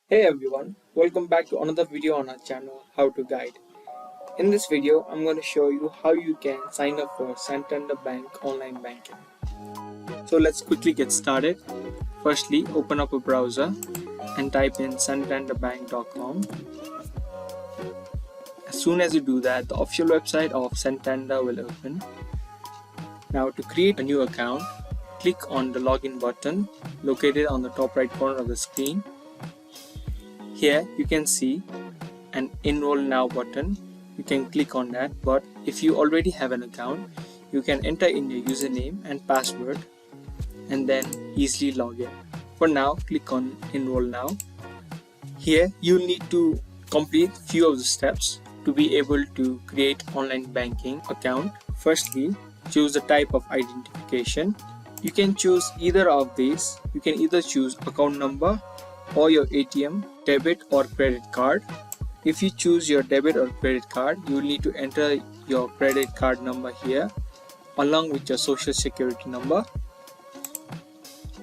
Hey everyone, welcome back to another video on our channel How to Guide. In this video, I'm going to show you how you can sign up for Santander Bank online banking. So let's quickly get started. Firstly, open up a browser and type in santanderbank.com. As soon as you do that, the official website of Santander will open. Now to create a new account, click on the login button located on the top right corner of the screen. Here you can see an enroll now button. You can click on that, but if you already have an account, you can enter in your username and password and then easily log in. For now, click on enroll now. Here you'll need to complete few of the steps to be able to create online banking account. Firstly, choose the type of identification. You can choose either of these. You can either choose account number or your ATM, debit or credit card. If you choose your debit or credit card, you will need to enter your credit card number here along with your social security number.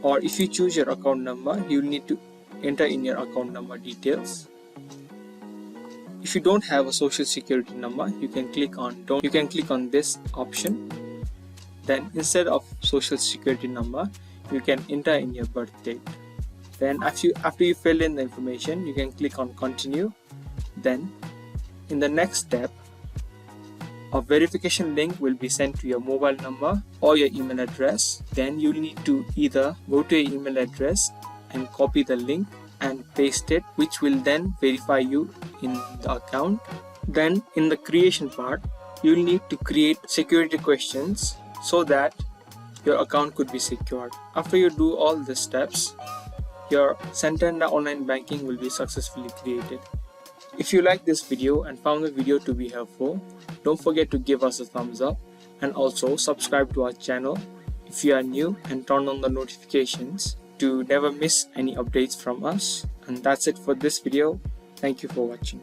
Or if you choose your account number, you will need to enter in your account number details. If you don't have a social security number, you can click on this option. Then instead of social security number, you can enter in your birth date. Then after you fill in the information, you can click on continue. Then in the next step, a verification link will be sent to your mobile number or your email address. Then you'll need to either go to your email address and copy the link and paste it, which will then verify you in the account. Then in the creation part, you'll need to create security questions so that your account could be secured. After you do all the steps, your Santander online banking will be successfully created. If you like this video and found the video to be helpful, don't forget to give us a thumbs up and also subscribe to our channel if you are new and turn on the notifications to never miss any updates from us. And that's it for this video. Thank you for watching.